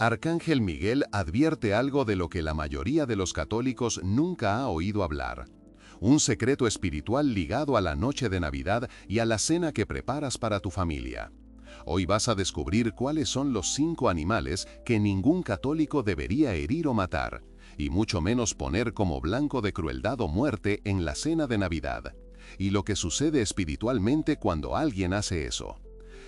Arcángel Miguel advierte algo de lo que la mayoría de los católicos nunca ha oído hablar. Un secreto espiritual ligado a la noche de Navidad y a la cena que preparas para tu familia. Hoy vas a descubrir cuáles son los 5 animales que ningún católico debería herir o matar, y mucho menos poner como blanco de crueldad o muerte en la cena de Navidad, y lo que sucede espiritualmente cuando alguien hace eso.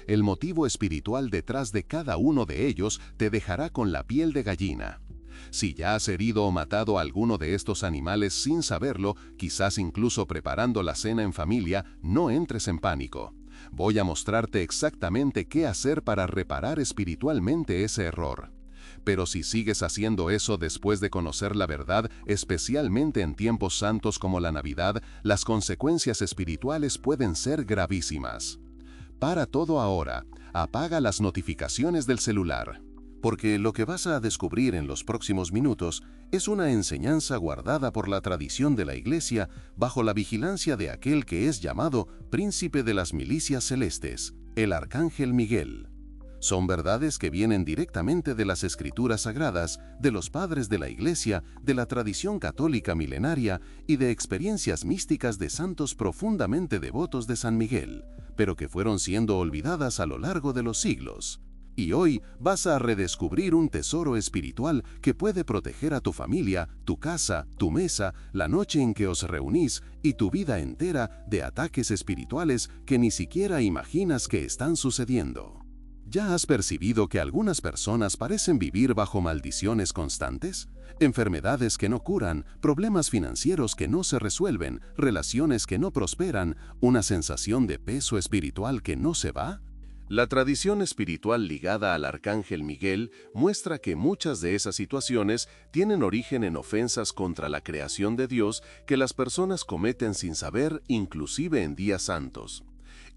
El motivo espiritual detrás de cada uno de ellos te dejará con la piel de gallina. Si ya has herido o matado a alguno de estos animales sin saberlo, quizás incluso preparando la cena en familia, no entres en pánico. Voy a mostrarte exactamente qué hacer para reparar espiritualmente ese error. Pero si sigues haciendo eso después de conocer la verdad, especialmente en tiempos santos como la Navidad, las consecuencias espirituales pueden ser gravísimas. Para todo ahora, apaga las notificaciones del celular. Porque lo que vas a descubrir en los próximos minutos es una enseñanza guardada por la tradición de la Iglesia bajo la vigilancia de aquel que es llamado Príncipe de las Milicias Celestes, el Arcángel Miguel. Son verdades que vienen directamente de las Escrituras Sagradas, de los padres de la Iglesia, de la tradición católica milenaria y de experiencias místicas de santos profundamente devotos de San Miguel, pero que fueron siendo olvidadas a lo largo de los siglos. Y hoy vas a redescubrir un tesoro espiritual que puede proteger a tu familia, tu casa, tu mesa, la noche en que os reunís y tu vida entera de ataques espirituales que ni siquiera imaginas que están sucediendo. ¿Ya has percibido que algunas personas parecen vivir bajo maldiciones constantes? Enfermedades que no curan, problemas financieros que no se resuelven, relaciones que no prosperan, una sensación de peso espiritual que no se va. La tradición espiritual ligada al Arcángel Miguel muestra que muchas de esas situaciones tienen origen en ofensas contra la creación de Dios que las personas cometen sin saber, inclusive en días santos.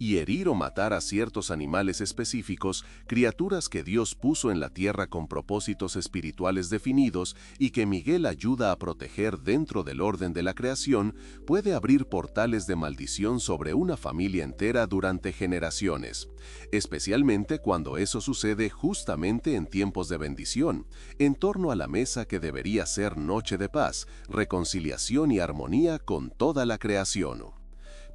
Y herir o matar a ciertos animales específicos, criaturas que Dios puso en la tierra con propósitos espirituales definidos y que Miguel ayuda a proteger dentro del orden de la creación, puede abrir portales de maldición sobre una familia entera durante generaciones, especialmente cuando eso sucede justamente en tiempos de bendición, en torno a la mesa que debería ser noche de paz, reconciliación y armonía con toda la creación.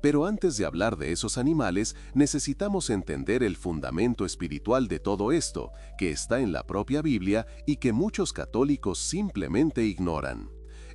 Pero antes de hablar de esos animales, necesitamos entender el fundamento espiritual de todo esto, que está en la propia Biblia y que muchos católicos simplemente ignoran.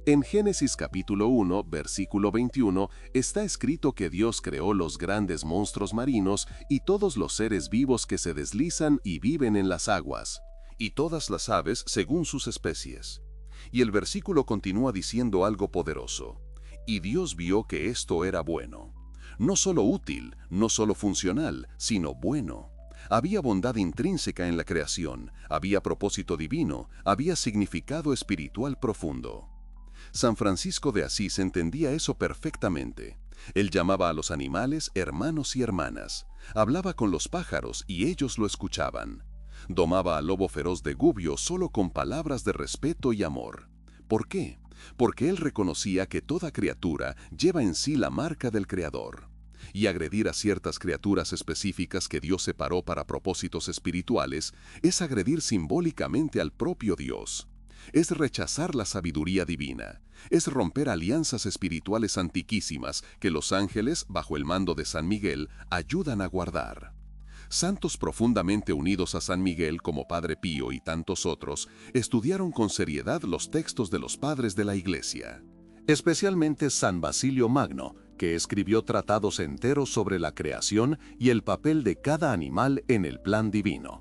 En Génesis capítulo 1, versículo 21, está escrito que Dios creó los grandes monstruos marinos y todos los seres vivos que se deslizan y viven en las aguas, y todas las aves según sus especies. Y el versículo continúa diciendo algo poderoso. Y Dios vio que esto era bueno. No solo útil, no solo funcional, sino bueno. Había bondad intrínseca en la creación, había propósito divino, había significado espiritual profundo. San Francisco de Asís entendía eso perfectamente. Él llamaba a los animales hermanos y hermanas, hablaba con los pájaros y ellos lo escuchaban. Domaba al lobo feroz de Gubbio solo con palabras de respeto y amor. ¿Por qué? Porque él reconocía que toda criatura lleva en sí la marca del Creador. Y agredir a ciertas criaturas específicas que Dios separó para propósitos espirituales es agredir simbólicamente al propio Dios. Es rechazar la sabiduría divina. Es romper alianzas espirituales antiquísimas que los ángeles, bajo el mando de San Miguel, ayudan a guardar. Santos profundamente unidos a San Miguel como Padre Pío y tantos otros, estudiaron con seriedad los textos de los padres de la Iglesia. Especialmente San Basilio Magno, que escribió tratados enteros sobre la creación y el papel de cada animal en el plan divino.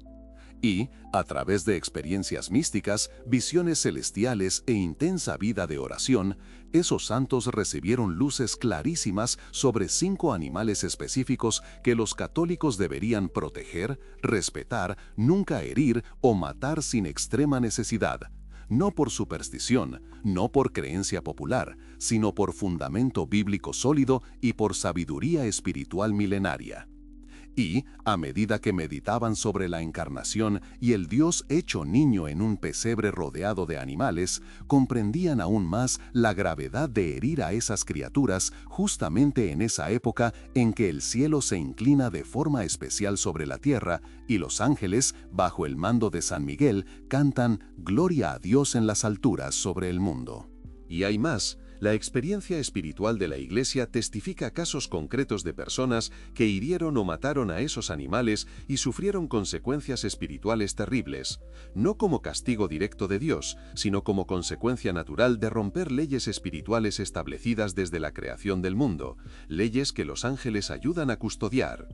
Y, a través de experiencias místicas, visiones celestiales e intensa vida de oración, esos santos recibieron luces clarísimas sobre 5 animales específicos que los católicos deberían proteger, respetar, nunca herir o matar sin extrema necesidad, no por superstición, no por creencia popular, sino por fundamento bíblico sólido y por sabiduría espiritual milenaria. Y, a medida que meditaban sobre la encarnación y el Dios hecho niño en un pesebre rodeado de animales, comprendían aún más la gravedad de herir a esas criaturas justamente en esa época en que el cielo se inclina de forma especial sobre la tierra y los ángeles, bajo el mando de San Miguel, cantan «Gloria a Dios en las alturas sobre el mundo». Y hay más. La experiencia espiritual de la Iglesia testifica casos concretos de personas que hirieron o mataron a esos animales y sufrieron consecuencias espirituales terribles, no como castigo directo de Dios, sino como consecuencia natural de romper leyes espirituales establecidas desde la creación del mundo, leyes que los ángeles ayudan a custodiar.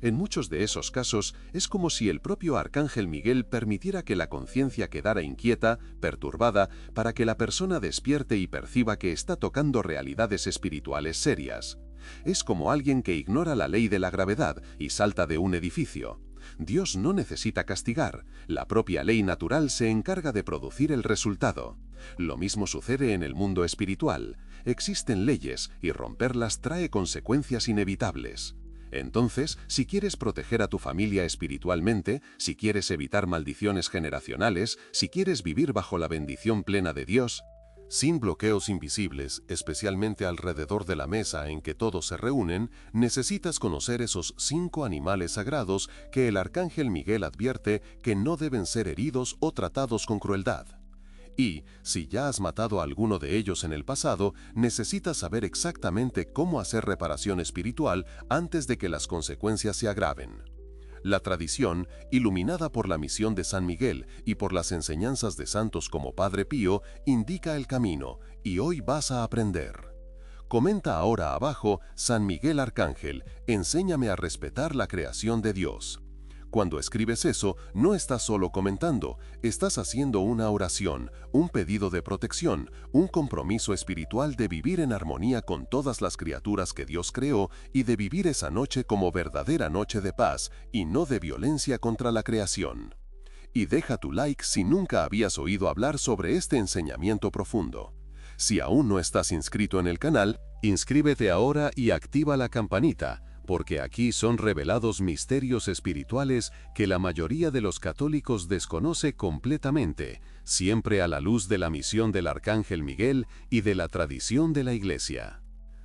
En muchos de esos casos, es como si el propio Arcángel Miguel permitiera que la conciencia quedara inquieta, perturbada, para que la persona despierte y perciba que está tocando realidades espirituales serias. Es como alguien que ignora la ley de la gravedad y salta de un edificio. Dios no necesita castigar, la propia ley natural se encarga de producir el resultado. Lo mismo sucede en el mundo espiritual. Existen leyes y romperlas trae consecuencias inevitables. Entonces, si quieres proteger a tu familia espiritualmente, si quieres evitar maldiciones generacionales, si quieres vivir bajo la bendición plena de Dios, sin bloqueos invisibles, especialmente alrededor de la mesa en que todos se reúnen, necesitas conocer esos 5 animales sagrados que el Arcángel Miguel advierte que no deben ser heridos o tratados con crueldad. Y, si ya has matado a alguno de ellos en el pasado, necesitas saber exactamente cómo hacer reparación espiritual antes de que las consecuencias se agraven. La tradición, iluminada por la misión de San Miguel y por las enseñanzas de santos como Padre Pío, indica el camino, y hoy vas a aprender. Comenta ahora abajo, San Miguel Arcángel, enséñame a respetar la creación de Dios. Cuando escribes eso, no estás solo comentando, estás haciendo una oración, un pedido de protección, un compromiso espiritual de vivir en armonía con todas las criaturas que Dios creó y de vivir esa noche como verdadera noche de paz y no de violencia contra la creación. Y deja tu like si nunca habías oído hablar sobre este enseñamiento profundo. Si aún no estás inscrito en el canal, inscríbete ahora y activa la campanita, porque aquí son revelados misterios espirituales que la mayoría de los católicos desconoce completamente, siempre a la luz de la misión del Arcángel Miguel y de la tradición de la Iglesia.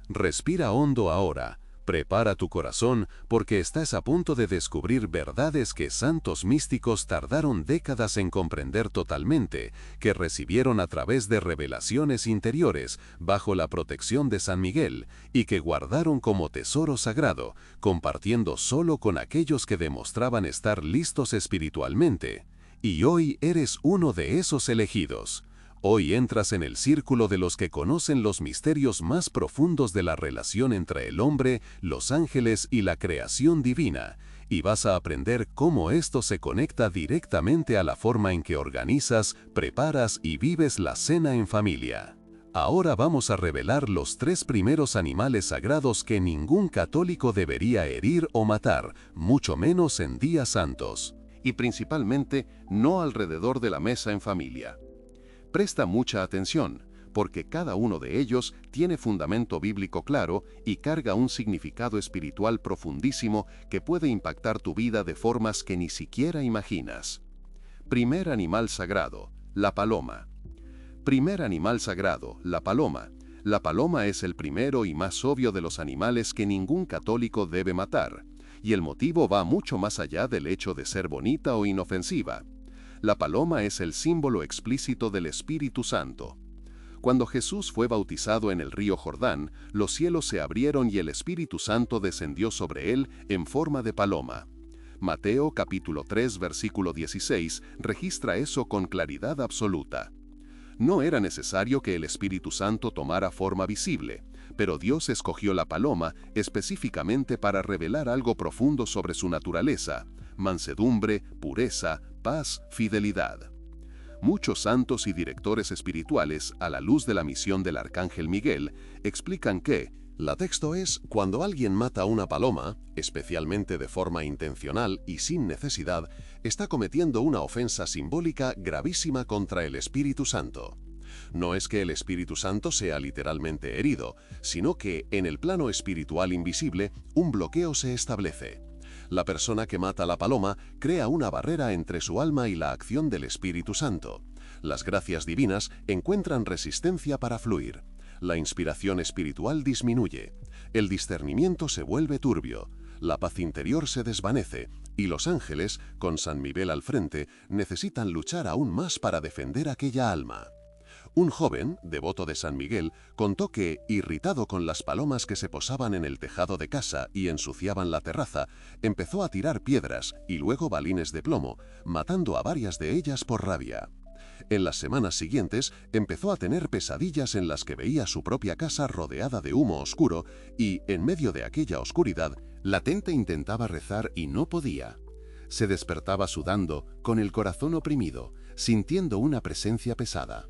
Respira hondo ahora, prepara tu corazón porque estás a punto de descubrir verdades que santos místicos tardaron décadas en comprender totalmente, que recibieron a través de revelaciones interiores bajo la protección de San Miguel y que guardaron como tesoro sagrado, compartiendo solo con aquellos que demostraban estar listos espiritualmente. Y hoy eres uno de esos elegidos. Hoy entras en el círculo de los que conocen los misterios más profundos de la relación entre el hombre, los ángeles y la creación divina, y vas a aprender cómo esto se conecta directamente a la forma en que organizas, preparas y vives la cena en familia. Ahora vamos a revelar los 3 primeros animales sagrados que ningún católico debería herir o matar, mucho menos en días santos. Y principalmente, no alrededor de la mesa en familia. Presta mucha atención, porque cada uno de ellos tiene fundamento bíblico claro y carga un significado espiritual profundísimo que puede impactar tu vida de formas que ni siquiera imaginas. Primer animal sagrado, la paloma. Primer animal sagrado, la paloma. La paloma es el primero y más obvio de los animales que ningún católico debe matar, y el motivo va mucho más allá del hecho de ser bonita o inofensiva. La paloma es el símbolo explícito del Espíritu Santo. Cuando Jesús fue bautizado en el río Jordán, los cielos se abrieron y el Espíritu Santo descendió sobre él en forma de paloma. Mateo capítulo 3 versículo 16 registra eso con claridad absoluta. No era necesario que el Espíritu Santo tomara forma visible, pero Dios escogió la paloma específicamente para revelar algo profundo sobre su naturaleza: mansedumbre, pureza, paz, fidelidad. Muchos santos y directores espirituales, a la luz de la misión del Arcángel Miguel, explican que la texto es: cuando alguien mata a una paloma, especialmente de forma intencional y sin necesidad, está cometiendo una ofensa simbólica gravísima contra el Espíritu Santo. No es que el Espíritu Santo sea literalmente herido, sino que en el plano espiritual invisible un bloqueo se establece. La persona que mata a la paloma crea una barrera entre su alma y la acción del Espíritu Santo. Las gracias divinas encuentran resistencia para fluir. La inspiración espiritual disminuye. El discernimiento se vuelve turbio. La paz interior se desvanece. Y los ángeles, con San Miguel al frente, necesitan luchar aún más para defender aquella alma. Un joven, devoto de San Miguel, contó que, irritado con las palomas que se posaban en el tejado de casa y ensuciaban la terraza, empezó a tirar piedras y luego balines de plomo, matando a varias de ellas por rabia. En las semanas siguientes empezó a tener pesadillas en las que veía su propia casa rodeada de humo oscuro y, en medio de aquella oscuridad, latente intentaba rezar y no podía. Se despertaba sudando, con el corazón oprimido, sintiendo una presencia pesada.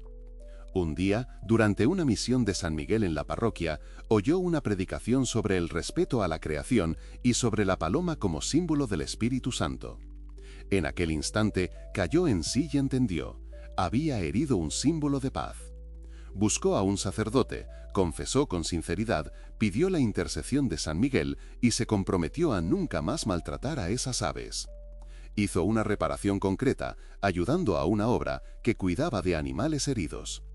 Un día, durante una misión de San Miguel en la parroquia, oyó una predicación sobre el respeto a la creación y sobre la paloma como símbolo del Espíritu Santo. En aquel instante cayó en sí y entendió. Había herido un símbolo de paz. Buscó a un sacerdote, confesó con sinceridad, pidió la intercesión de San Miguel y se comprometió a nunca más maltratar a esas aves. Hizo una reparación concreta, ayudando a una obra que cuidaba de animales heridos.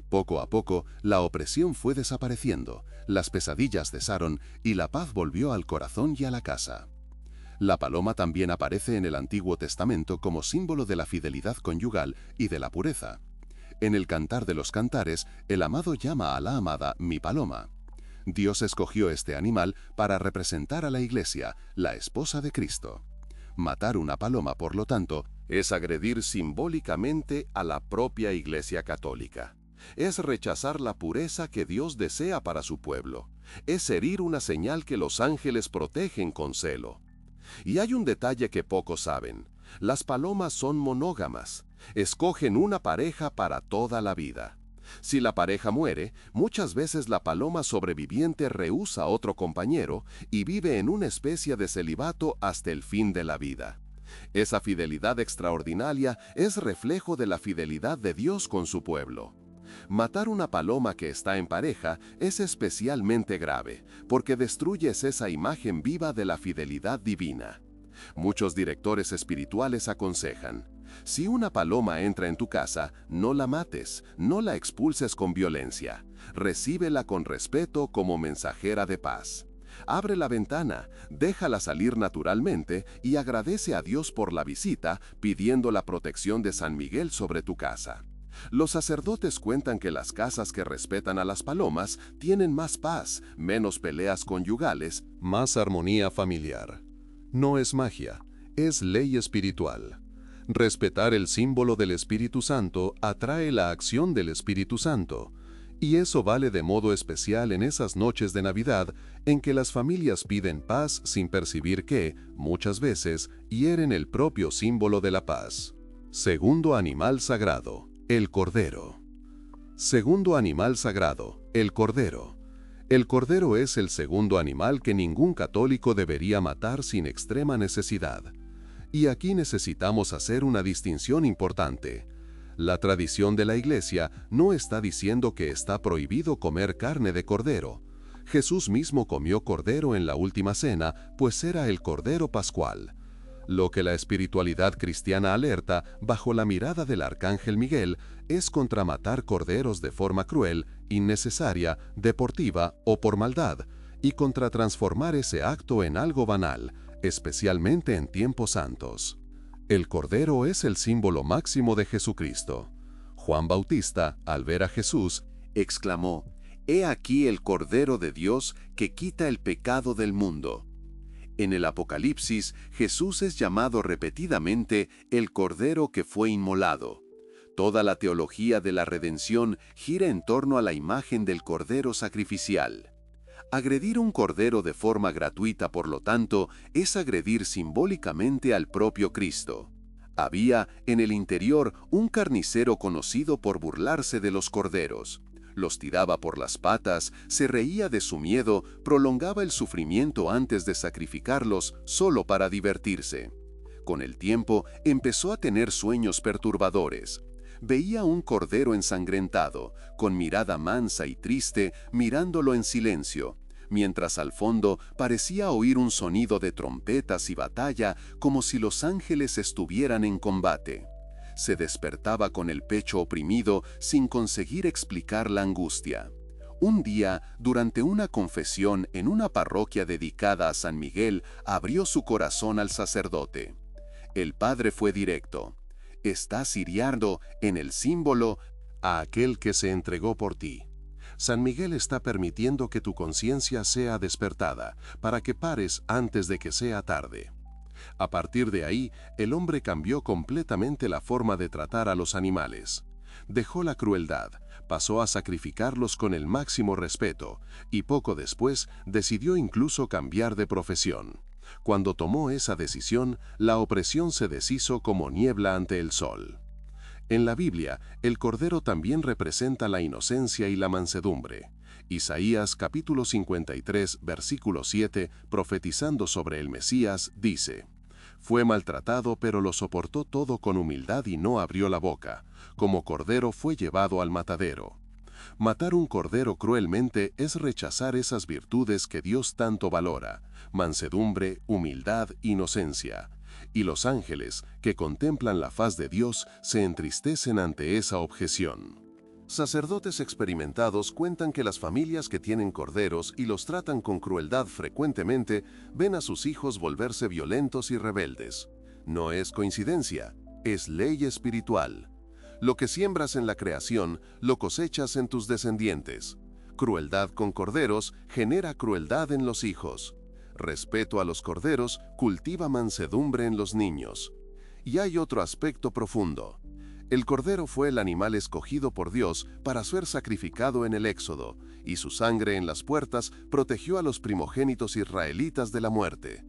Poco a poco, la opresión fue desapareciendo, las pesadillas cesaron y la paz volvió al corazón y a la casa. La paloma también aparece en el Antiguo Testamento como símbolo de la fidelidad conyugal y de la pureza. En el Cantar de los Cantares, el amado llama a la amada mi paloma. Dios escogió este animal para representar a la Iglesia, la esposa de Cristo. Matar una paloma, por lo tanto, es agredir simbólicamente a la propia Iglesia Católica. Es rechazar la pureza que Dios desea para su pueblo. Es herir una señal que los ángeles protegen con celo. Y hay un detalle que pocos saben. Las palomas son monógamas. Escogen una pareja para toda la vida. Si la pareja muere, muchas veces la paloma sobreviviente rehúsa a otro compañero y vive en una especie de celibato hasta el fin de la vida. Esa fidelidad extraordinaria es reflejo de la fidelidad de Dios con su pueblo. Matar una paloma que está en pareja es especialmente grave, porque destruyes esa imagen viva de la fidelidad divina. Muchos directores espirituales aconsejan: si una paloma entra en tu casa, no la mates, no la expulses con violencia. Recíbela con respeto como mensajera de paz. Abre la ventana, déjala salir naturalmente y agradece a Dios por la visita, pidiendo la protección de San Miguel sobre tu casa. Los sacerdotes cuentan que las casas que respetan a las palomas tienen más paz, menos peleas conyugales, más armonía familiar. No es magia, es ley espiritual. Respetar el símbolo del Espíritu Santo atrae la acción del Espíritu Santo, y eso vale de modo especial en esas noches de Navidad en que las familias piden paz sin percibir que, muchas veces, hieren el propio símbolo de la paz. Segundo animal sagrado, el cordero. Segundo animal sagrado, el cordero. El cordero es el segundo animal que ningún católico debería matar sin extrema necesidad. Y aquí necesitamos hacer una distinción importante. La tradición de la Iglesia no está diciendo que está prohibido comer carne de cordero. Jesús mismo comió cordero en la última cena, pues era el cordero pascual. Lo que la espiritualidad cristiana alerta, bajo la mirada del arcángel Miguel, es contra matar corderos de forma cruel, innecesaria, deportiva o por maldad, y contra transformar ese acto en algo banal, especialmente en tiempos santos. El cordero es el símbolo máximo de Jesucristo. Juan Bautista, al ver a Jesús, exclamó: «He aquí el Cordero de Dios que quita el pecado del mundo». En el Apocalipsis, Jesús es llamado repetidamente el Cordero que fue inmolado. Toda la teología de la redención gira en torno a la imagen del Cordero sacrificial. Agredir un cordero de forma gratuita, por lo tanto, es agredir simbólicamente al propio Cristo. Había, en el interior, un carnicero conocido por burlarse de los corderos. Los tiraba por las patas, se reía de su miedo, prolongaba el sufrimiento antes de sacrificarlos solo para divertirse. Con el tiempo, empezó a tener sueños perturbadores. Veía un cordero ensangrentado, con mirada mansa y triste, mirándolo en silencio. mientras al fondo parecía oír un sonido de trompetas y batalla como si los ángeles estuvieran en combate. Se despertaba con el pecho oprimido sin conseguir explicar la angustia. Un día, durante una confesión en una parroquia dedicada a San Miguel, abrió su corazón al sacerdote. El padre fue directo. Estás hiriendo en el símbolo a aquel que se entregó por ti. San Miguel está permitiendo que tu conciencia sea despertada, para que pares antes de que sea tarde. A partir de ahí, el hombre cambió completamente la forma de tratar a los animales. Dejó la crueldad, pasó a sacrificarlos con el máximo respeto, y poco después decidió incluso cambiar de profesión. Cuando tomó esa decisión, la opresión se deshizo como niebla ante el sol. En la Biblia, el Cordero también representa la inocencia y la mansedumbre. Isaías capítulo 53, versículo 7, profetizando sobre el Mesías, dice: «Fue maltratado, pero lo soportó todo con humildad y no abrió la boca. Como cordero fue llevado al matadero». Matar un cordero cruelmente es rechazar esas virtudes que Dios tanto valora: mansedumbre, humildad, inocencia. Y los ángeles, que contemplan la faz de Dios, se entristecen ante esa objeción. Sacerdotes experimentados cuentan que las familias que tienen corderos y los tratan con crueldad frecuentemente ven a sus hijos volverse violentos y rebeldes. No es coincidencia, es ley espiritual. Lo que siembras en la creación, lo cosechas en tus descendientes. Crueldad con corderos genera crueldad en los hijos. Respeto a los corderos cultiva mansedumbre en los niños. Y hay otro aspecto profundo. El cordero fue el animal escogido por Dios para ser sacrificado en el Éxodo, y su sangre en las puertas protegió a los primogénitos israelitas de la muerte.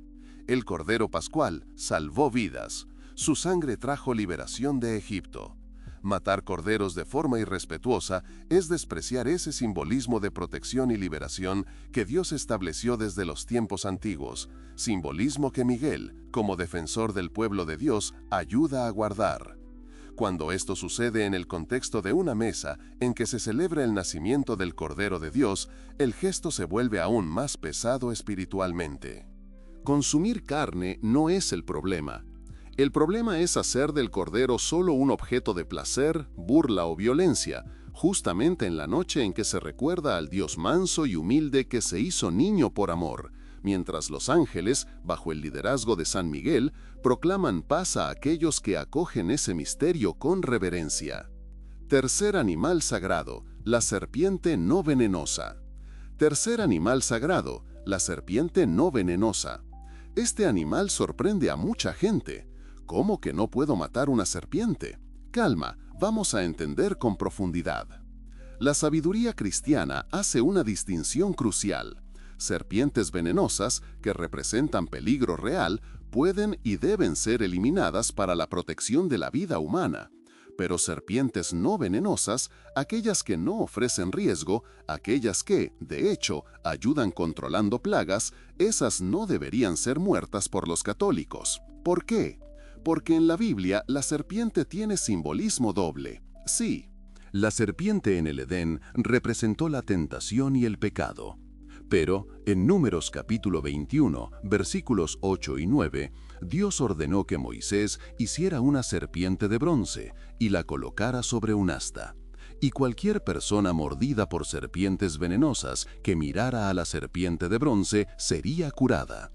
El cordero pascual salvó vidas. Su sangre trajo liberación de Egipto. Matar corderos de forma irrespetuosa es despreciar ese simbolismo de protección y liberación que Dios estableció desde los tiempos antiguos, simbolismo que Miguel, como defensor del pueblo de Dios, ayuda a guardar. Cuando esto sucede en el contexto de una mesa en que se celebra el nacimiento del Cordero de Dios, el gesto se vuelve aún más pesado espiritualmente. Consumir carne no es el problema. El problema es hacer del cordero solo un objeto de placer, burla o violencia, justamente en la noche en que se recuerda al Dios manso y humilde que se hizo niño por amor, mientras los ángeles, bajo el liderazgo de San Miguel, proclaman paz a aquellos que acogen ese misterio con reverencia. Tercer animal sagrado, la serpiente no venenosa. Tercer animal sagrado, la serpiente no venenosa. Este animal sorprende a mucha gente. ¿Cómo que no puedo matar una serpiente? Calma, vamos a entender con profundidad. La sabiduría cristiana hace una distinción crucial. Serpientes venenosas, que representan peligro real, pueden y deben ser eliminadas para la protección de la vida humana. Pero serpientes no venenosas, aquellas que no ofrecen riesgo, aquellas que, de hecho, ayudan controlando plagas, esas no deberían ser muertas por los católicos. ¿Por qué? Porque en la Biblia la serpiente tiene simbolismo doble. Sí, la serpiente en el Edén representó la tentación y el pecado. Pero en Números capítulo 21, versículos 8 y 9, Dios ordenó que Moisés hiciera una serpiente de bronce y la colocara sobre un asta. Y cualquier persona mordida por serpientes venenosas que mirara a la serpiente de bronce sería curada.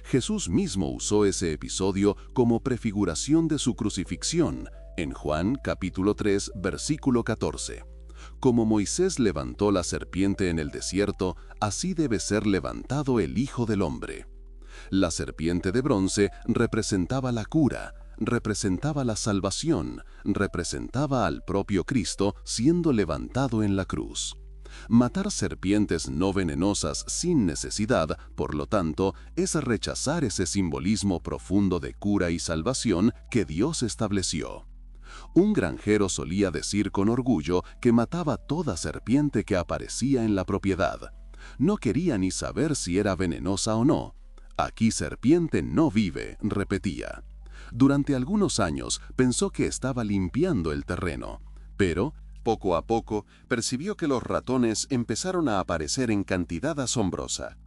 Jesús mismo usó ese episodio como prefiguración de su crucifixión, en Juan capítulo 3, versículo 14. Como Moisés levantó la serpiente en el desierto, así debe ser levantado el Hijo del Hombre. La serpiente de bronce representaba la cura, representaba la salvación, representaba al propio Cristo siendo levantado en la cruz. Matar serpientes no venenosas sin necesidad, por lo tanto, es rechazar ese simbolismo profundo de cura y salvación que Dios estableció. Un granjero solía decir con orgullo que mataba toda serpiente que aparecía en la propiedad. No quería ni saber si era venenosa o no. «Aquí serpiente no vive», repetía. Durante algunos años pensó que estaba limpiando el terreno, pero Poco a poco, percibió que los ratones empezaron a aparecer en cantidad asombrosa.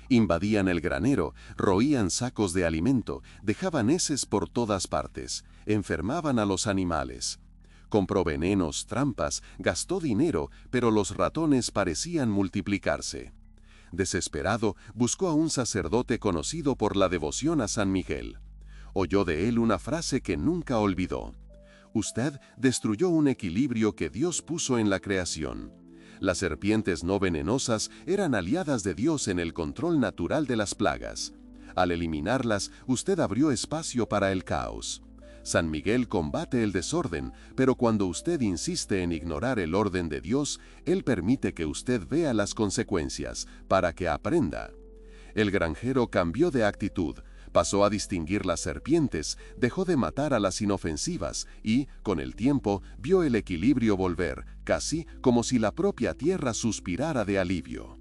Invadían el granero, roían sacos de alimento, dejaban heces por todas partes, enfermaban a los animales. Compró venenos, trampas, gastó dinero, pero los ratones parecían multiplicarse. Desesperado, buscó a un sacerdote conocido por la devoción a San Miguel. Oyó de él una frase que nunca olvidó. Usted destruyó un equilibrio que Dios puso en la creación. Las serpientes no venenosas eran aliadas de Dios en el control natural de las plagas. Al eliminarlas, usted abrió espacio para el caos. San Miguel combate el desorden, pero cuando usted insiste en ignorar el orden de Dios, Él permite que usted vea las consecuencias, para que aprenda. El granjero cambió de actitud, pasó a distinguir las serpientes, dejó de matar a las inofensivas y, con el tiempo, vio el equilibrio volver, casi como si la propia tierra suspirara de alivio.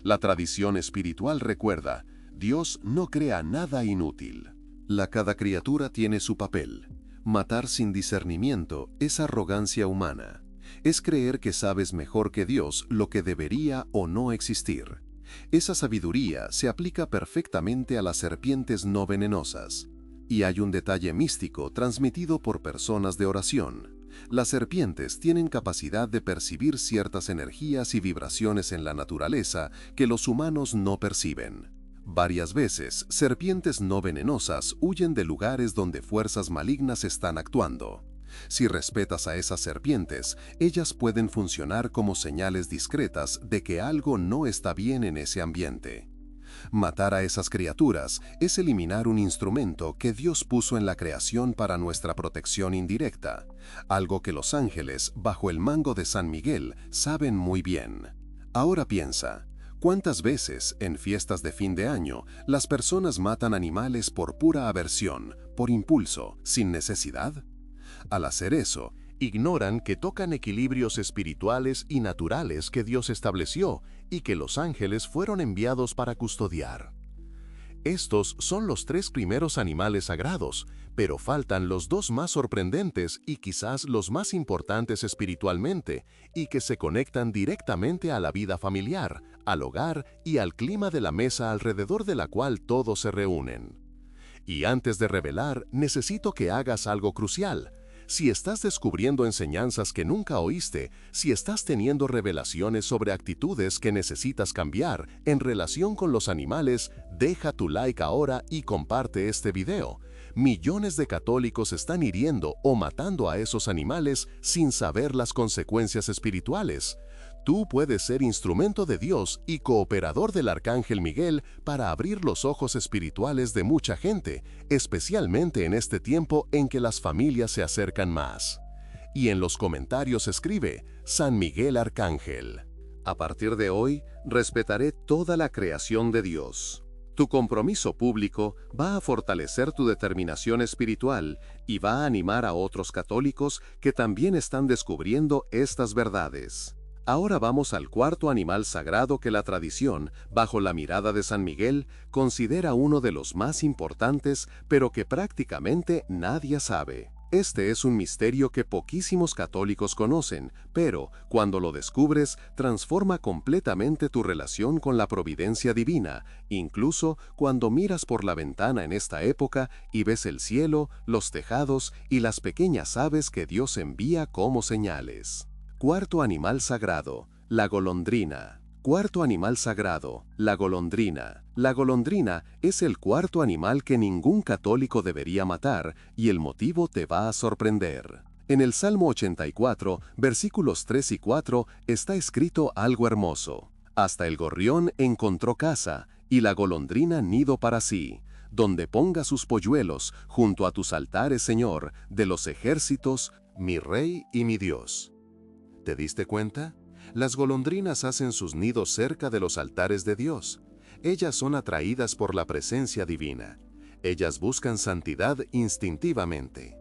La tradición espiritual recuerda, Dios no crea nada inútil. Cada criatura tiene su papel. Matar sin discernimiento es arrogancia humana. Es creer que sabes mejor que Dios lo que debería o no existir. Esa sabiduría se aplica perfectamente a las serpientes no venenosas. Y hay un detalle místico transmitido por personas de oración. Las serpientes tienen capacidad de percibir ciertas energías y vibraciones en la naturaleza que los humanos no perciben. Varias veces, serpientes no venenosas huyen de lugares donde fuerzas malignas están actuando. Si respetas a esas serpientes, ellas pueden funcionar como señales discretas de que algo no está bien en ese ambiente. Matar a esas criaturas es eliminar un instrumento que Dios puso en la creación para nuestra protección indirecta, algo que los ángeles, bajo el mango de San Miguel, saben muy bien. Ahora piensa, ¿cuántas veces, en fiestas de fin de año, las personas matan animales por pura aversión, por impulso, sin necesidad? Al hacer eso, ignoran que tocan equilibrios espirituales y naturales que Dios estableció y que los ángeles fueron enviados para custodiar. Estos son los 3 primeros animales sagrados, pero faltan los 2 más sorprendentes y quizás los más importantes espiritualmente, y que se conectan directamente a la vida familiar, al hogar y al clima de la mesa alrededor de la cual todos se reúnen. Y antes de revelar, necesito que hagas algo crucial. Si estás descubriendo enseñanzas que nunca oíste, si estás teniendo revelaciones sobre actitudes que necesitas cambiar en relación con los animales, deja tu like ahora y comparte este video. Millones de católicos están hiriendo o matando a esos animales sin saber las consecuencias espirituales. Tú puedes ser instrumento de Dios y cooperador del Arcángel Miguel para abrir los ojos espirituales de mucha gente, especialmente en este tiempo en que las familias se acercan más. Y en los comentarios escribe, San Miguel Arcángel. A partir de hoy, respetaré toda la creación de Dios. Tu compromiso público va a fortalecer tu determinación espiritual y va a animar a otros católicos que también están descubriendo estas verdades. Ahora vamos al 4º animal sagrado que la tradición, bajo la mirada de San Miguel, considera uno de los más importantes, pero que prácticamente nadie sabe. Este es un misterio que poquísimos católicos conocen, pero, cuando lo descubres, transforma completamente tu relación con la providencia divina, incluso cuando miras por la ventana en esta época y ves el cielo, los tejados y las pequeñas aves que Dios envía como señales. 4º animal sagrado, la golondrina. 4º animal sagrado, la golondrina. La golondrina es el 4º animal que ningún católico debería matar, y el motivo te va a sorprender. En el Salmo 84, versículos 3 y 4, está escrito algo hermoso. Hasta el gorrión encontró casa, y la golondrina nido para sí, donde ponga sus polluelos, junto a tus altares, Señor, de los ejércitos, mi Rey y mi Dios. ¿Te diste cuenta? Las golondrinas hacen sus nidos cerca de los altares de Dios. Ellas son atraídas por la presencia divina. Ellas buscan santidad instintivamente.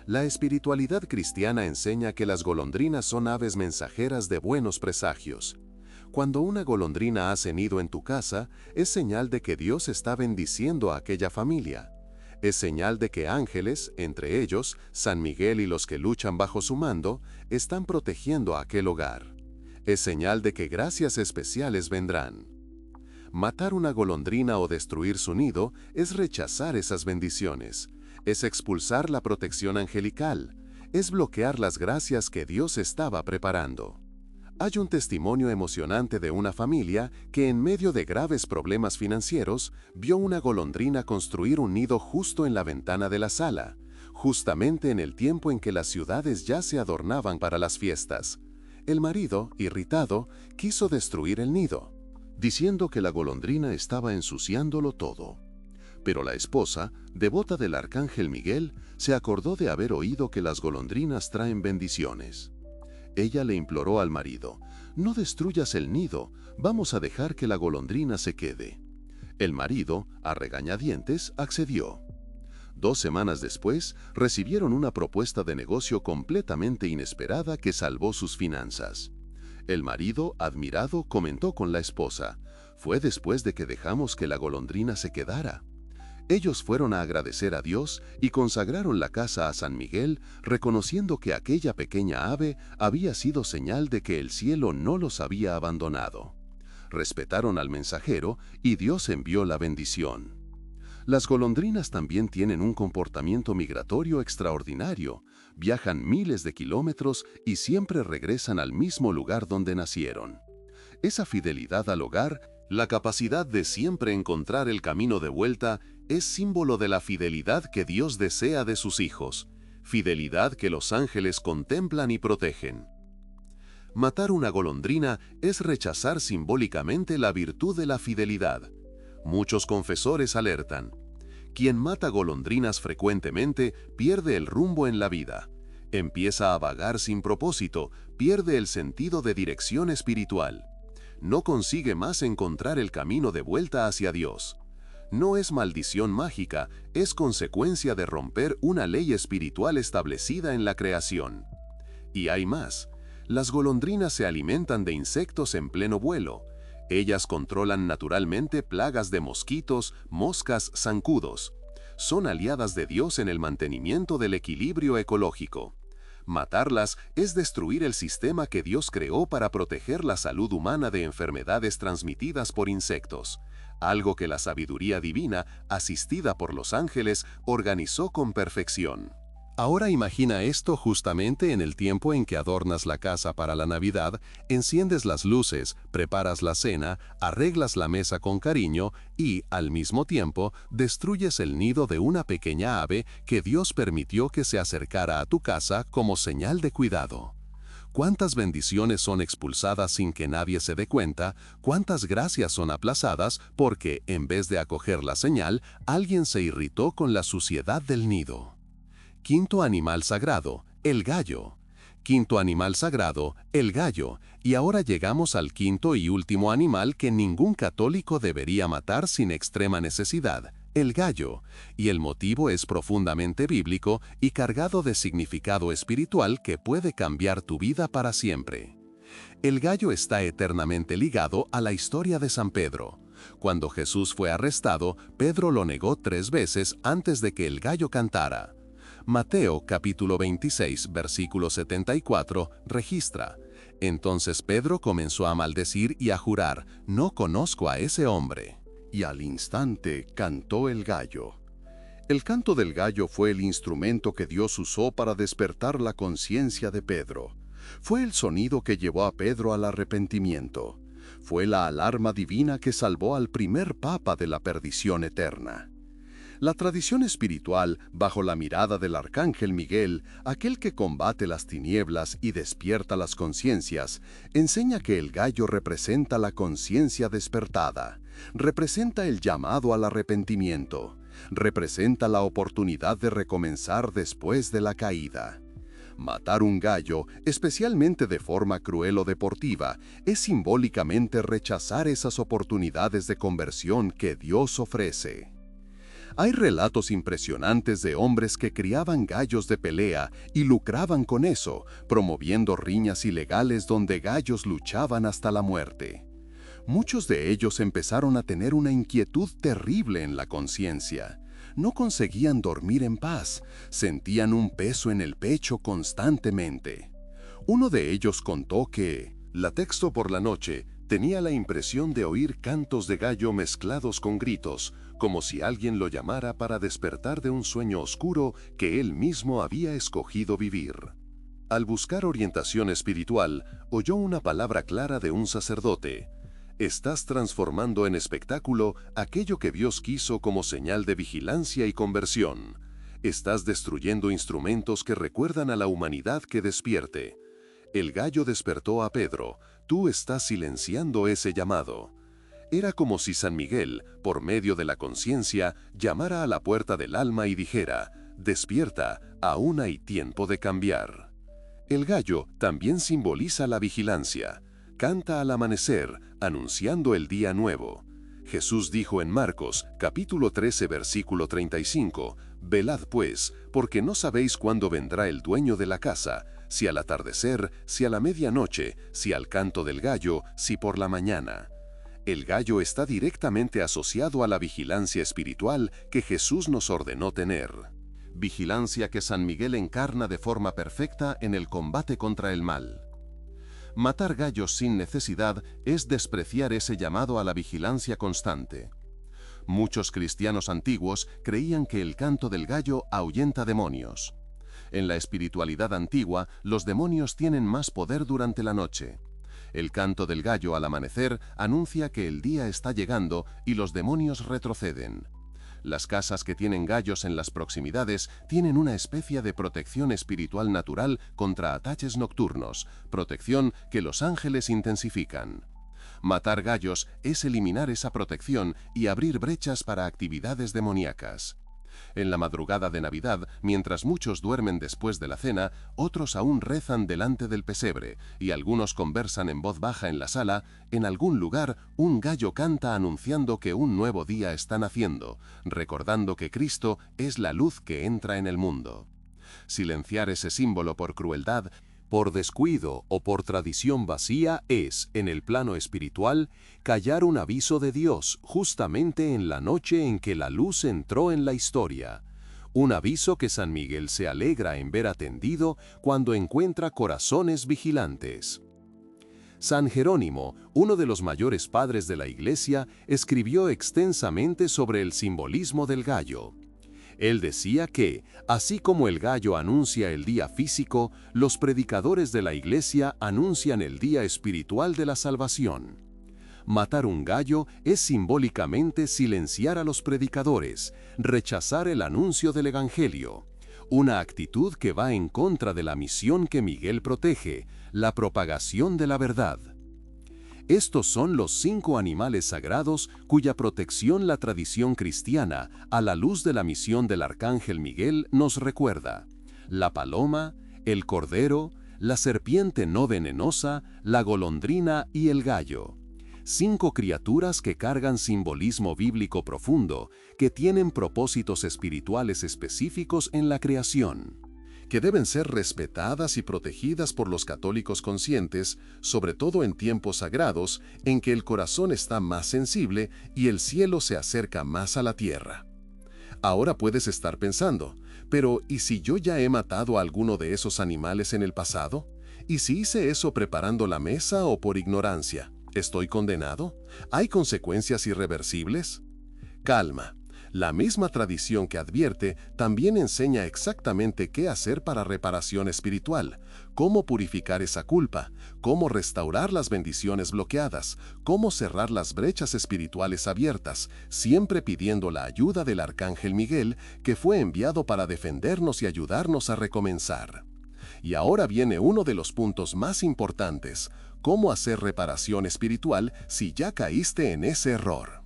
La espiritualidad cristiana enseña que las golondrinas son aves mensajeras de buenos presagios. Cuando una golondrina hace nido en tu casa, es señal de que Dios está bendiciendo a aquella familia. Es señal de que ángeles, entre ellos, San Miguel y los que luchan bajo su mando, están protegiendo aquel hogar. Es señal de que gracias especiales vendrán. Matar una golondrina o destruir su nido es rechazar esas bendiciones, es expulsar la protección angelical, es bloquear las gracias que Dios estaba preparando. Hay un testimonio emocionante de una familia que en medio de graves problemas financieros vio una golondrina construir un nido justo en la ventana de la sala, justamente en el tiempo en que las ciudades ya se adornaban para las fiestas. El marido, irritado, quiso destruir el nido, diciendo que la golondrina estaba ensuciándolo todo. Pero la esposa, devota del arcángel Miguel, se acordó de haber oído que las golondrinas traen bendiciones. Ella le imploró al marido: «No destruyas el nido, vamos a dejar que la golondrina se quede». El marido, a regañadientes, accedió. 2 semanas después, recibieron una propuesta de negocio completamente inesperada que salvó sus finanzas. El marido, admirado, comentó con la esposa: «Fue después de que dejamos que la golondrina se quedara». Ellos fueron a agradecer a Dios y consagraron la casa a San Miguel, reconociendo que aquella pequeña ave había sido señal de que el cielo no los había abandonado. Respetaron al mensajero y Dios envió la bendición. Las golondrinas también tienen un comportamiento migratorio extraordinario. Viajan miles de kilómetros y siempre regresan al mismo lugar donde nacieron. Esa fidelidad al hogar, la capacidad de siempre encontrar el camino de vuelta, es símbolo de la fidelidad que Dios desea de sus hijos, fidelidad que los ángeles contemplan y protegen. Matar una golondrina es rechazar simbólicamente la virtud de la fidelidad. Muchos confesores alertan: quien mata golondrinas frecuentemente pierde el rumbo en la vida. Empieza a vagar sin propósito, pierde el sentido de dirección espiritual. No consigue más encontrar el camino de vuelta hacia Dios. No es maldición mágica, es consecuencia de romper una ley espiritual establecida en la creación. Y hay más. Las golondrinas se alimentan de insectos en pleno vuelo. Ellas controlan naturalmente plagas de mosquitos, moscas, zancudos. Son aliadas de Dios en el mantenimiento del equilibrio ecológico. Matarlas es destruir el sistema que Dios creó para proteger la salud humana de enfermedades transmitidas por insectos, algo que la sabiduría divina, asistida por los ángeles, organizó con perfección. Ahora imagina esto justamente en el tiempo en que adornas la casa para la Navidad, enciendes las luces, preparas la cena, arreglas la mesa con cariño y, al mismo tiempo, destruyes el nido de una pequeña ave que Dios permitió que se acercara a tu casa como señal de cuidado. ¿Cuántas bendiciones son expulsadas sin que nadie se dé cuenta? ¿Cuántas gracias son aplazadas porque, en vez de acoger la señal, alguien se irritó con la suciedad del nido? Quinto animal sagrado, el gallo. Quinto animal sagrado, el gallo. Y ahora llegamos al quinto y último animal que ningún católico debería matar sin extrema necesidad, el gallo. Y el motivo es profundamente bíblico y cargado de significado espiritual que puede cambiar tu vida para siempre. El gallo está eternamente ligado a la historia de San Pedro. Cuando Jesús fue arrestado, Pedro lo negó 3 veces antes de que el gallo cantara. Mateo capítulo 26, versículo 74, registra: entonces Pedro comenzó a maldecir y a jurar: no conozco a ese hombre. Y al instante cantó el gallo. El canto del gallo fue el instrumento que Dios usó para despertar la conciencia de Pedro. Fue el sonido que llevó a Pedro al arrepentimiento. Fue la alarma divina que salvó al primer papa de la perdición eterna. La tradición espiritual, bajo la mirada del arcángel Miguel, aquel que combate las tinieblas y despierta las conciencias, enseña que el gallo representa la conciencia despertada, representa el llamado al arrepentimiento, representa la oportunidad de recomenzar después de la caída. Matar un gallo, especialmente de forma cruel o deportiva, es simbólicamente rechazar esas oportunidades de conversión que Dios ofrece. Hay relatos impresionantes de hombres que criaban gallos de pelea y lucraban con eso, promoviendo riñas ilegales donde gallos luchaban hasta la muerte. Muchos de ellos empezaron a tener una inquietud terrible en la conciencia. no conseguían dormir en paz, sentían un peso en el pecho constantemente. Uno de ellos contó que, la texto por la noche, tenía la impresión de oír cantos de gallo mezclados con gritos, como si alguien lo llamara para despertar de un sueño oscuro que él mismo había escogido vivir. Al buscar orientación espiritual, oyó una palabra clara de un sacerdote: estás transformando en espectáculo aquello que Dios quiso como señal de vigilancia y conversión. Estás destruyendo instrumentos que recuerdan a la humanidad que despierte. El gallo despertó a Pedro, tú estás silenciando ese llamado. Era como si San Miguel, por medio de la conciencia, llamara a la puerta del alma y dijera: despierta, aún hay tiempo de cambiar. El gallo también simboliza la vigilancia. Canta al amanecer, anunciando el día nuevo. Jesús dijo en Marcos, capítulo 13, versículo 35, velad pues, porque no sabéis cuándo vendrá el dueño de la casa, si al atardecer, si a la medianoche, si al canto del gallo, si por la mañana. El gallo está directamente asociado a la vigilancia espiritual que Jesús nos ordenó tener. Vigilancia que San Miguel encarna de forma perfecta en el combate contra el mal. Matar gallos sin necesidad es despreciar ese llamado a la vigilancia constante. Muchos cristianos antiguos creían que el canto del gallo ahuyenta demonios. En la espiritualidad antigua, los demonios tienen más poder durante la noche. El canto del gallo al amanecer anuncia que el día está llegando y los demonios retroceden. Las casas que tienen gallos en las proximidades tienen una especie de protección espiritual natural contra ataques nocturnos, protección que los ángeles intensifican. Matar gallos es eliminar esa protección y abrir brechas para actividades demoníacas. En la madrugada de Navidad, mientras muchos duermen después de la cena, otros aún rezan delante del pesebre y algunos conversan en voz baja en la sala. En algún lugar, un gallo canta anunciando que un nuevo día está naciendo, recordando que Cristo es la luz que entra en el mundo. Silenciar ese símbolo por crueldad, por descuido o por tradición vacía es, en el plano espiritual, callar un aviso de Dios justamente en la noche en que la luz entró en la historia. Un aviso que San Miguel se alegra en ver atendido cuando encuentra corazones vigilantes. San Jerónimo, uno de los mayores padres de la Iglesia, escribió extensamente sobre el simbolismo del gallo. Él decía que, así como el gallo anuncia el día físico, los predicadores de la Iglesia anuncian el día espiritual de la salvación. Matar un gallo es simbólicamente silenciar a los predicadores, rechazar el anuncio del Evangelio, una actitud que va en contra de la misión que Miguel protege, la propagación de la verdad. Estos son los 5 animales sagrados cuya protección la tradición cristiana, a la luz de la misión del arcángel Miguel, nos recuerda: la paloma, el cordero, la serpiente no venenosa, la golondrina y el gallo. 5 criaturas que cargan simbolismo bíblico profundo, que tienen propósitos espirituales específicos en la creación, que deben ser respetadas y protegidas por los católicos conscientes, sobre todo en tiempos sagrados en que el corazón está más sensible y el cielo se acerca más a la tierra. Ahora puedes estar pensando, pero ¿y si yo ya he matado a alguno de esos animales en el pasado? ¿Y si hice eso preparando la mesa o por ignorancia? ¿Estoy condenado? ¿Hay consecuencias irreversibles? Calma. La misma tradición que advierte también enseña exactamente qué hacer para reparación espiritual, cómo purificar esa culpa, cómo restaurar las bendiciones bloqueadas, cómo cerrar las brechas espirituales abiertas, siempre pidiendo la ayuda del arcángel Miguel, que fue enviado para defendernos y ayudarnos a recomenzar. Y ahora viene uno de los puntos más importantes: cómo hacer reparación espiritual si ya caíste en ese error.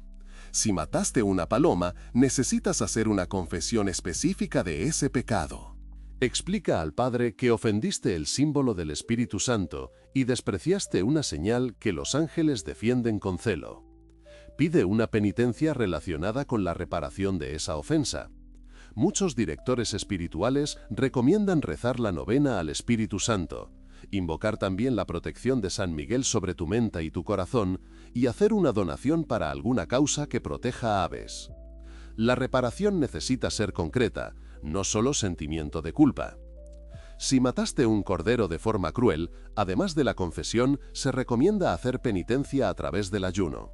Si mataste una paloma, necesitas hacer una confesión específica de ese pecado. Explica al Padre que ofendiste el símbolo del Espíritu Santo y despreciaste una señal que los ángeles defienden con celo. Pide una penitencia relacionada con la reparación de esa ofensa. Muchos directores espirituales recomiendan rezar la novena al Espíritu Santo, invocar también la protección de San Miguel sobre tu mente y tu corazón, y hacer una donación para alguna causa que proteja aves. la reparación necesita ser concreta, no solo sentimiento de culpa. Si mataste un cordero de forma cruel, además de la confesión, se recomienda hacer penitencia a través del ayuno.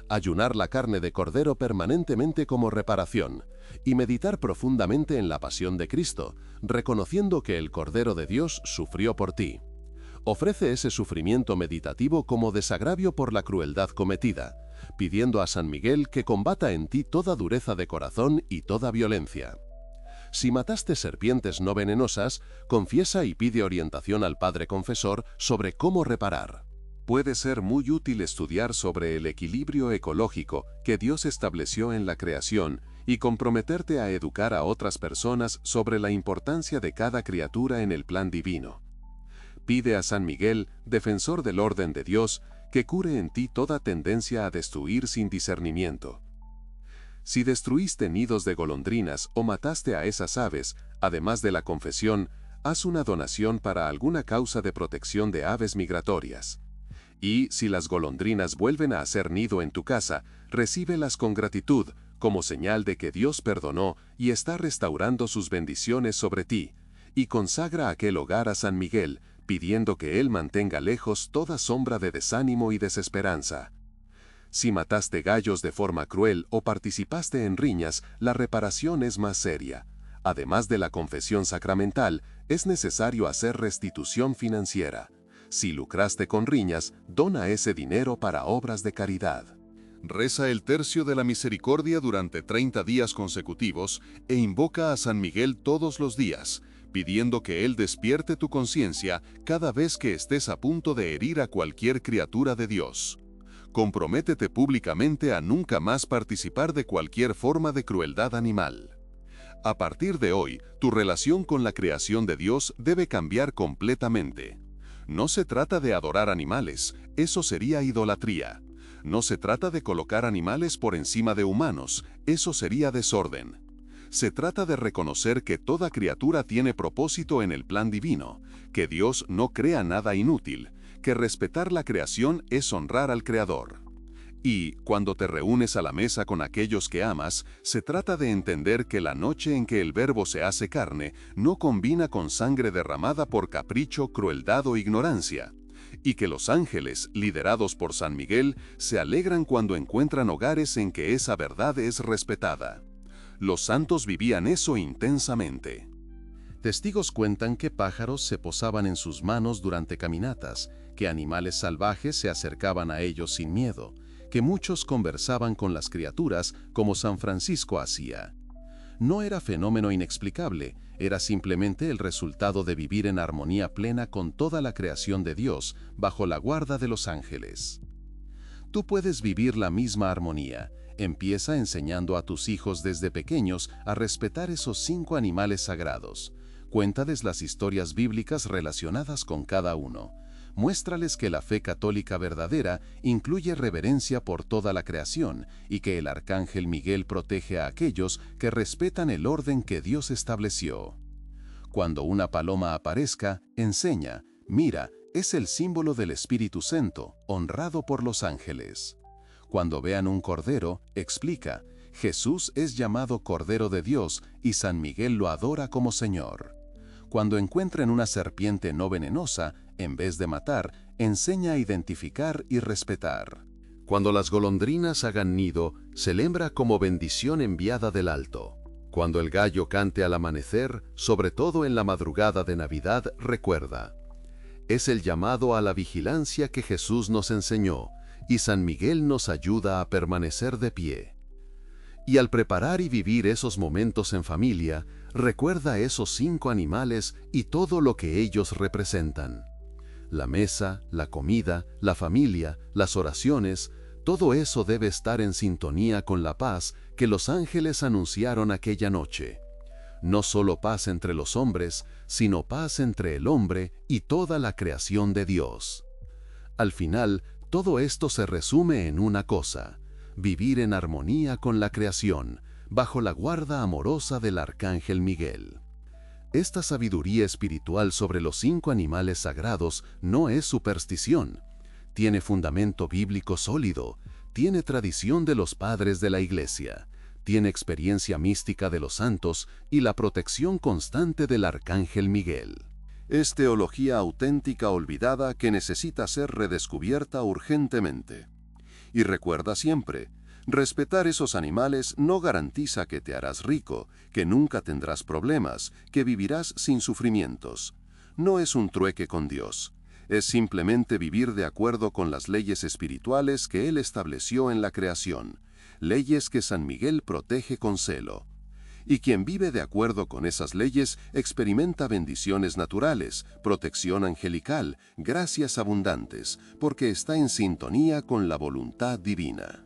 Ayunar la carne de cordero permanentemente como reparación y meditar profundamente en la pasión de Cristo, reconociendo que el Cordero de Dios sufrió por ti. Ofrece ese sufrimiento meditativo como desagravio por la crueldad cometida, pidiendo a San Miguel que combata en ti toda dureza de corazón y toda violencia. Si mataste serpientes no venenosas, confiesa y pide orientación al Padre Confesor sobre cómo reparar. Puede ser muy útil estudiar sobre el equilibrio ecológico que Dios estableció en la creación y comprometerte a educar a otras personas sobre la importancia de cada criatura en el plan divino. Pide a San Miguel, defensor del orden de Dios, que cure en ti toda tendencia a destruir sin discernimiento. Si destruiste nidos de golondrinas o mataste a esas aves, además de la confesión, haz una donación para alguna causa de protección de aves migratorias. Y si las golondrinas vuelven a hacer nido en tu casa, recíbelas con gratitud, como señal de que Dios perdonó y está restaurando sus bendiciones sobre ti, y consagra aquel hogar a San Miguel, pidiendo que Él mantenga lejos toda sombra de desánimo y desesperanza. Si mataste gallos de forma cruel o participaste en riñas, la reparación es más seria. Además de la confesión sacramental, es necesario hacer restitución financiera. Si lucraste con riñas, dona ese dinero para obras de caridad. Reza el tercio de la misericordia durante 30 días consecutivos e invoca a San Miguel todos los días, pidiendo que Él despierte tu conciencia cada vez que estés a punto de herir a cualquier criatura de Dios. Comprométete públicamente a nunca más participar de cualquier forma de crueldad animal. A partir de hoy, tu relación con la creación de Dios debe cambiar completamente. No se trata de adorar animales, eso sería idolatría. No se trata de colocar animales por encima de humanos, eso sería desorden. Se trata de reconocer que toda criatura tiene propósito en el plan divino, que Dios no crea nada inútil, que respetar la creación es honrar al Creador. Y, cuando te reúnes a la mesa con aquellos que amas, se trata de entender que la noche en que el Verbo se hace carne no combina con sangre derramada por capricho, crueldad o ignorancia, y que los ángeles, liderados por San Miguel, se alegran cuando encuentran hogares en que esa verdad es respetada. Los santos vivían eso intensamente. Testigos cuentan que pájaros se posaban en sus manos durante caminatas, que animales salvajes se acercaban a ellos sin miedo, que muchos conversaban con las criaturas como San Francisco hacía. No era fenómeno inexplicable, era simplemente el resultado de vivir en armonía plena con toda la creación de Dios, bajo la guarda de los ángeles. Tú puedes vivir la misma armonía. Empieza enseñando a tus hijos desde pequeños a respetar esos 5 animales sagrados. Cuéntales las historias bíblicas relacionadas con cada uno. Muéstrales que la fe católica verdadera incluye reverencia por toda la creación y que el arcángel Miguel protege a aquellos que respetan el orden que Dios estableció. Cuando una paloma aparezca, enseña, mira, es el símbolo del Espíritu Santo, honrado por los ángeles. Cuando vean un cordero, explica, Jesús es llamado Cordero de Dios y San Miguel lo adora como Señor. Cuando encuentren una serpiente no venenosa, en vez de matar, enseña a identificar y respetar. Cuando las golondrinas hagan nido, celebra como bendición enviada del alto. Cuando el gallo cante al amanecer, sobre todo en la madrugada de Navidad, recuerda. Es el llamado a la vigilancia que Jesús nos enseñó, y San Miguel nos ayuda a permanecer de pie. Y al preparar y vivir esos momentos en familia, recuerda esos 5 animales y todo lo que ellos representan. La mesa, la comida, la familia, las oraciones, todo eso debe estar en sintonía con la paz que los ángeles anunciaron aquella noche. No solo paz entre los hombres, sino paz entre el hombre y toda la creación de Dios. Al final, todo esto se resume en una cosa: vivir en armonía con la creación, bajo la guarda amorosa del Arcángel Miguel. Esta sabiduría espiritual sobre los 5 animales sagrados no es superstición. Tiene fundamento bíblico sólido, tiene tradición de los padres de la Iglesia, tiene experiencia mística de los santos y la protección constante del Arcángel Miguel. Es teología auténtica olvidada que necesita ser redescubierta urgentemente. Y recuerda siempre, respetar esos animales no garantiza que te harás rico, que nunca tendrás problemas, que vivirás sin sufrimientos. No es un trueque con Dios. Es simplemente vivir de acuerdo con las leyes espirituales que Él estableció en la creación, leyes que San Miguel protege con celo. Y quien vive de acuerdo con esas leyes experimenta bendiciones naturales, protección angelical, gracias abundantes, porque está en sintonía con la voluntad divina.